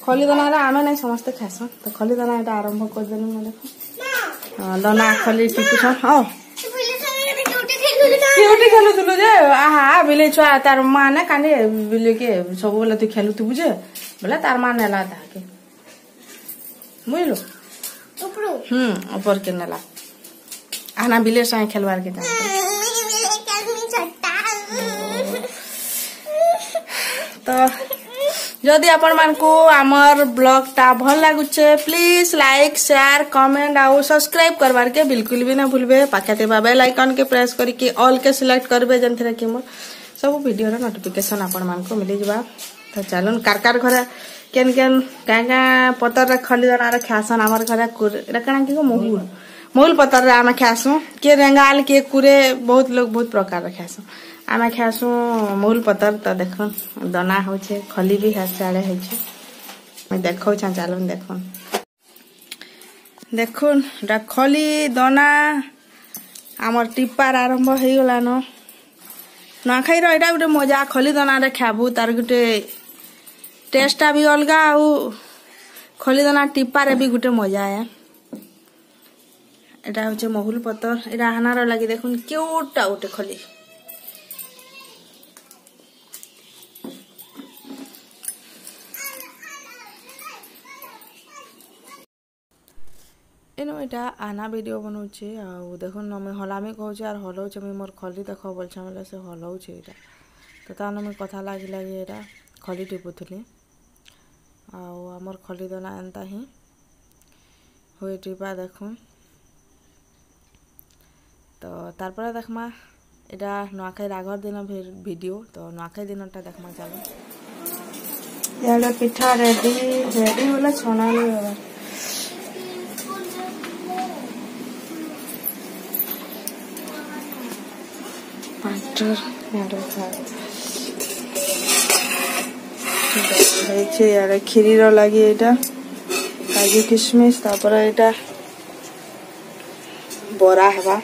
खली दाना आमे ना समस्ते खासन तो खली दाना ये आरंभ कर देनी मैं देख दाना खली टिपुछन हाँ क्यूटी खेलुलु जे आहा बिले छुआ तार माँ ना काने बिले के सब बोले तू खेलुथु जे बोले तार माँ नेला ताके बुझलो ऊपर के नेला आना बिले साए खेलवार के तो जदि आपण मानकू आमर ब्लॉग टा भल लागुचे प्लीज लाइक शेयर कमेंट आउ सब्सक्राइब करवार के बिल्कुल भी ना भूलबे पाखे थे बेल आइकन के प्रेस करके ऑल के सिलेक्ट करबे जंथरे कि मोर सब वीडियो रा नोटिफिकेशन आपण मानकू मिली जबा तो चलन कार घरे केन केन का पतर रे खली दाना रे खासन हमर घरे रकना की मूल पतर रे आमे खासु के रेंगाल के कुरे बहुत लोग बहुत प्रकार रे खासु आमे खासु मूल पतर तो देखो दाना होचे खली भी हासाड़े होचे मैं देखौ छ चालून देखो देखुन डा खली दाना हमर टिप्पार आरंभ हो गला न ना खाई रो एटा गुटे मजा खली दाना रे खाबू तार गुटे टेस्टा भी अलगा आउ खली दाना टिप्पा रे भी गुटे मजा है एटा होचे महुल पतर एटा हानार लागि देखुन क्यूट आउटे खली एनो एटा आना वीडियो बनौचे आ देखुन मैं हलामी कहूचे और हलौचे मैं मोर खली देख बोलछे मतलब से हलौचे एटा तो तानो मैं कथा लागी लागी एटा खली टिपुथली आ हमर खली दाना एंता ही होय टिपा देखुन तो तारपर देखमा एटा नुआखाई आगर दिन वीडियो तो नुआखाई दिनटा देखमा चलो याडा पिठा रेडी रेडी होला छनाली होला मटर याडा खाए याडा खीरी रो लागि एटा काजू किशमिश तापर एटा बोरा हवा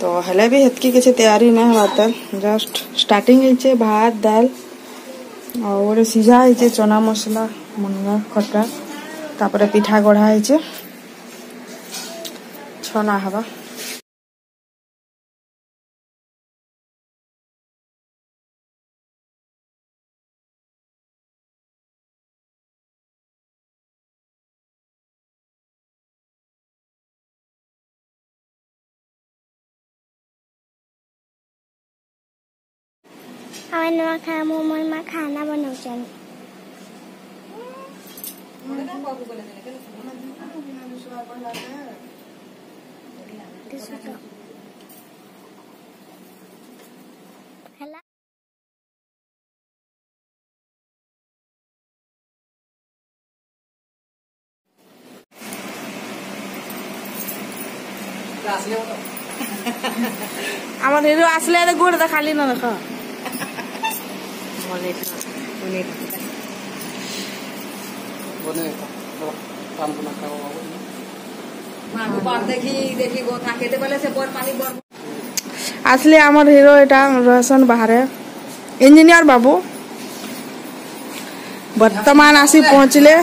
तो हेले भी हेतकी किसी तैयारी ना हवा जस्ट स्टार्टिंग है भात दाल और सीझा है चना मसला मुनगा खटा तापर पिठा गढ़ा है छना हवा मैं खाना बनाऊँ आमर हिरो आसले गोड़ देखाली ना देख आसले आमर हिरो एटा रहसन बाहर इंजीनियर बाबू वर्तमान आसी पहुंचले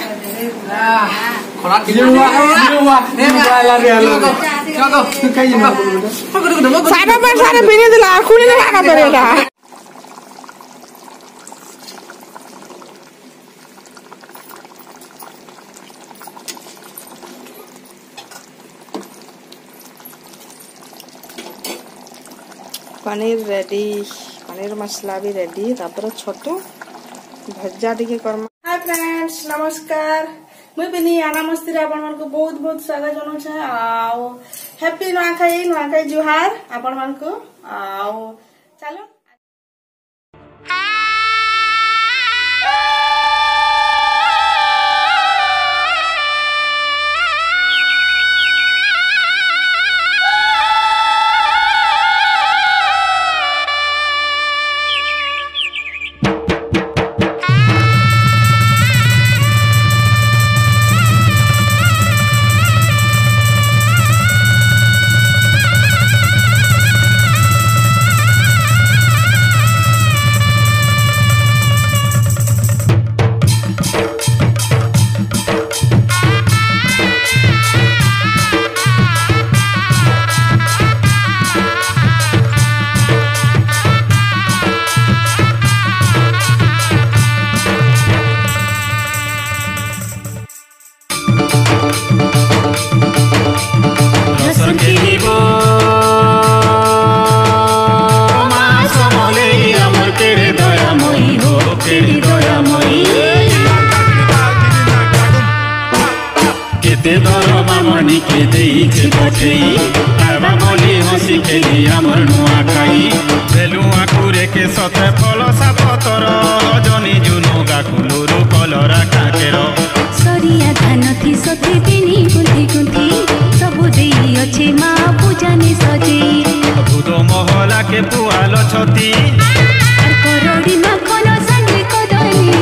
सारे बिनी दिला खुली लगाना पड़ेगा पनीर रेडी पनीर मसला भी रेडी तापर छोटू भज्जा टिके कर्म हाय फ्रेंड्स नमस्कार मुई बिनी आना मस्ती रे आपण मानको बहुत बहुत स्वागत जनो छ आउ हैप्पी नुआखाई जुहार आपण मानको आउ चलो केते दरमा मणि के देइछे पठेई आबा बोली हसी खेली हमर नुआ खाई बेलुआ कुरे के सते फल सापतर जनी जुनु गाकुलुरु कलरा काकेर सरिया धान थी सती दिनी गुंथी गुंथी सबु देई अछि मा पूजानी सजेई भूत महला के पुआल छती আর করোড়ি মাখন সাঙ্গে কদলি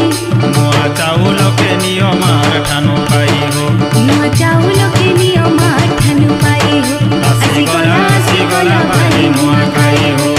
नुआ चाउल के नियमार ठानु पाई हो नुआ চাউল কে নিয়ম ঠানু পাই হো आसी गला भाई नुआ खाई हो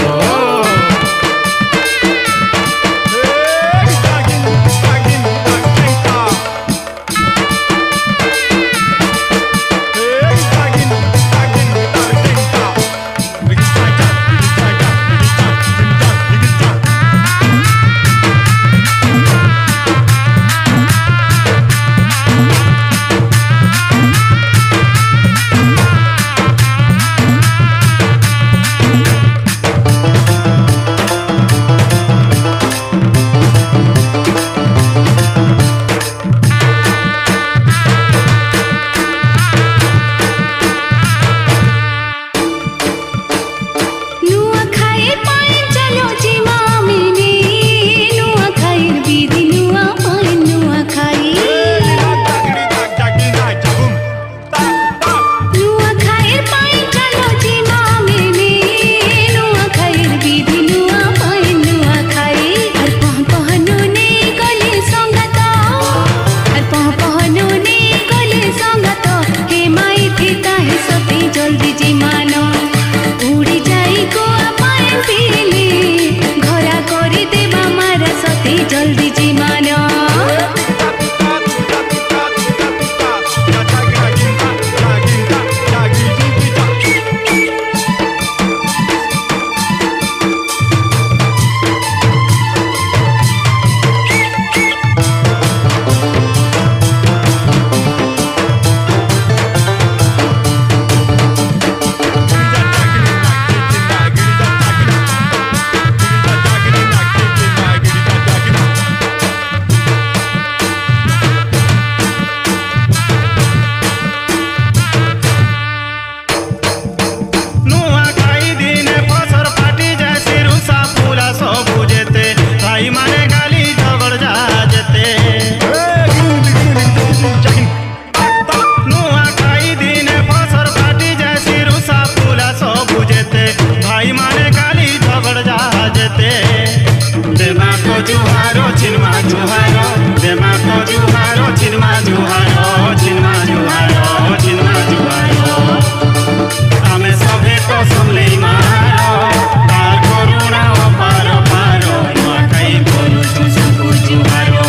নুয়া খাইর পাইন চলো জি মামিনি নুয়া খাইর বিধি নুয়া পাইন নুয়া খাই নুয়া খাইর পাইন চলো জি মামিনি নুয়া খাইর বিধি নুয়া পাইন নুয়া খাই আর পহনু নে গলে সঙ্গত আর পহনু নে গলে সঙ্গত হে মাই থি কাহে সতি জলদি জি মানো উড়ি যাই গোয়া পায়ে পিলি ঘরা করি দেবা মারা সতি জলদি জি মানো नुआ खाई दिने फसर फाटी जाए सिरुसा पूरा सब बुझेते भाई माने गाली झगड़ जा जेते नुआ खाई दिने फसर फाटी जाए सिरुसा पूरा सब बुझेते भाई माने गाली झगड़ जा जेते देमा को जुहारो छिनमा जुहारो देमा को जुहारो छिनमा जुहारो छिनमा जुहारो छिनमा जुहारो आमे सभे कसम ले मारो तार करुणा अपार पारो नुआ खाई बोलु सबु जुहारो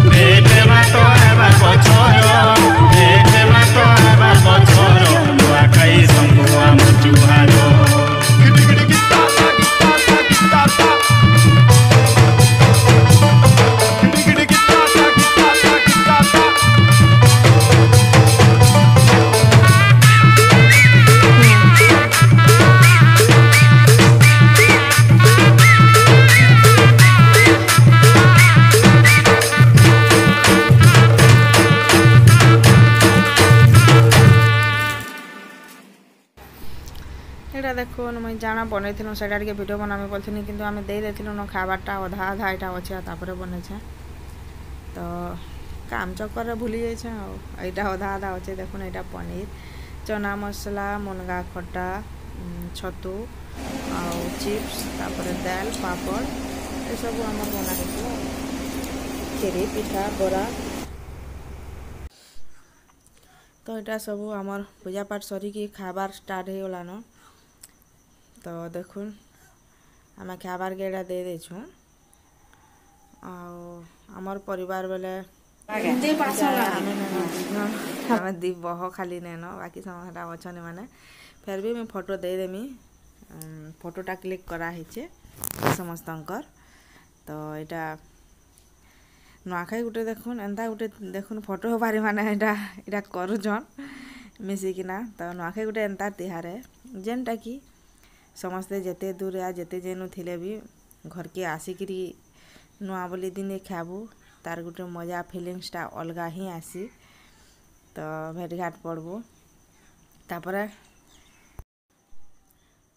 भेटे मा तो एबार बछर भेटे मा तो एबार बछर नुआ खाई सबु आम जुहारो এটা দেখুন মুই জানা বনাইছিলাম সেটা টিকে ভিডিও বানাবি বলছিনি কিন্তু আমি দিয়ে দিয়েছিলাম না খাবারটা অধা আধা এটা অছে তারপরে বনেছে তো কাম চক্করে ভুলি যাইছে এইটা অধা আধা অছে দেখুন এটা পনির চনা মশলা মুনগা খটা ছতু ଆଉ ଚିପ୍ସ ତାପରେ ଦାଲ ପାପଡ଼ ଏସବୁ ଆମର ବନା ହେଇଥିଲା କ୍ଷୀରି ପିଠା ବରା ତ ଏଇଟା ସବୁ ଆମର ପୂଜା ପାଠ ସରିକି ଖାଇବାର ଷ୍ଟାର୍ଟ ହେଇଗଲାନ ତ ଦେଖୁନ୍ ଆମେ ଖାଇବାର୍କେ ଏଇଟା ଦେଇ ଦେଇଛୁଁ ଆଉ ଆମର ପରିବାର ବେଲେ ଆମେ ଦି ବହ ଖାଲି ନେନ ବାକି ସମସ୍ତଟା ଅଛନ୍ ମାନେ ଫେର୍ ବି ମୁଇଁ ଫଟୋ ଦେଇଦେମି ଫଟୋଟା କ୍ଲିକ୍ କରାହେଇଛେ ସମସ୍ତଙ୍କର ତ ଏଇଟା ନୂଆଖାଇ ଗୁଟେ ଦେଖୁନ୍ ଏନ୍ତା ଗୁଟେ ଦେଖୁନ୍ ଫଟୋ ହେବାରି ମାନେ ଏଇଟା କରୁଛନ୍ ମିଶିକିନା ତ ନୂଆଖାଇ ଗୁଟେ ଏନ୍ତା ତିହାରେ ଯେନ୍ଟା କି ସମସ୍ତେ ଯେତେ ଦୂର ଯେତେ ଯେନୁ ଥିଲେ ବି ଘରକେ ଆସିକିରି ନୂଆ ବୋଲି ଦିନେ ଖାଇବୁ ତାର ଗୋଟେ ମଜା ଫିଲିଙ୍ଗସଟା ଅଲଗା ହିଁ ଆସି तो भेटघाट पड़बू तापरे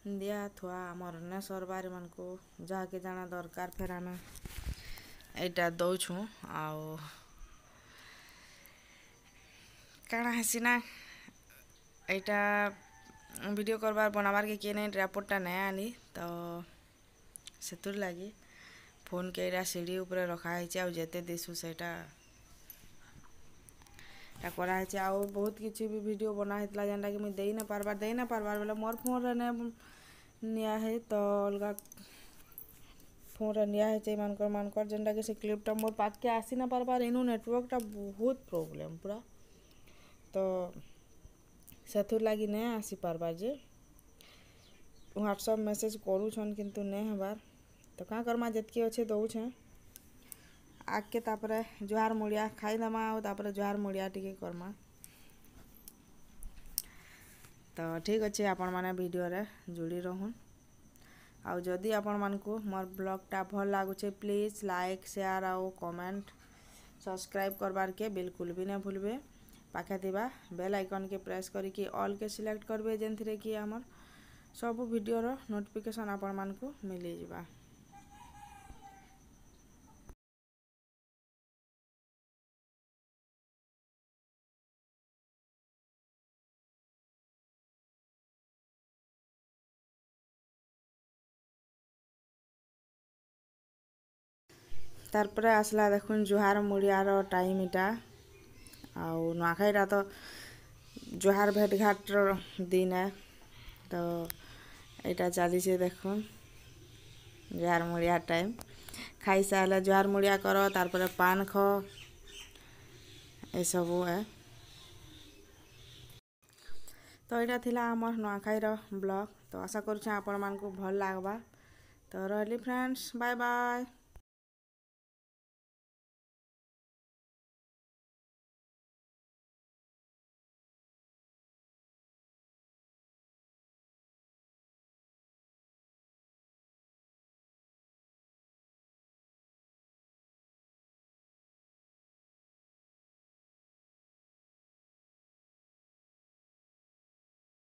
दिया थुआ आमर ने सरबार मन को जहाँके जाना दरकार फेर आम एटा दौछु आउ काଣା हेसी ना एटा वीडियो करबार बनाबार के किए नहीं ट्रापडटा नहीं आनी तो सेतुर लगी फोन के एटा सीढ़ी ऊपर रखाई आ जेते दिशु सेटा कराई आउ बहुत किसी भी वीडियो बना होता जेनटा कि मुझे देई ना पारबार बोले मोर फोन रे निया है तो अलग फोन रे निया है मानकर जेनटा कि से क्लिपटा मोर पाके आसी ना पारबार इनु नेटवर्कटा बहुत प्रॉब्लम पूरा तो सेथुर लगी नहीं आसी पारबार जे व्हाट्सएप मैसेज करूछन किंतु नहीं हबार तो क्या करमा जितकी अच्छे दौछे आके तापरे जुहार मुड़िया खाई दमा और तापरे जुहार मुड़िया टिके करमा तो ठीक अच्छे आपण माने वीडियो रे जुड़ी रहून आउ जदि आपण मान को मोर ब्लॉगटा भल लागुचे प्लीज लाइक शेयर आउ कमेंट सब्सक्राइब करबार के बिल्कुल भी नहीं भूलबे पाखे थिबा बेल आइकन के प्रेस करिकी ऑल के सिलेक्ट करबे जेनथिरे कि हमर सब वीडियो रो नोटिफिकेशन आपण मान को मिली जिबा। तारपरे आसला देखुन जुहार मुड़ियार टाइम इटा आउ नुआखाईटा तो जुहार भेटघाट दिन है तो यहाँ चली देखुन जुहार मुड़िया टाइम खाई सारे जुहार मुड़िया कर तारपरे पान ख ए सबू है तो यहाँ थिला हमर नुआखाईर ब्लॉग तो आशा करूँ आपण मान को भल लागबा तो रहली फ्रेंड्स बाय बाय।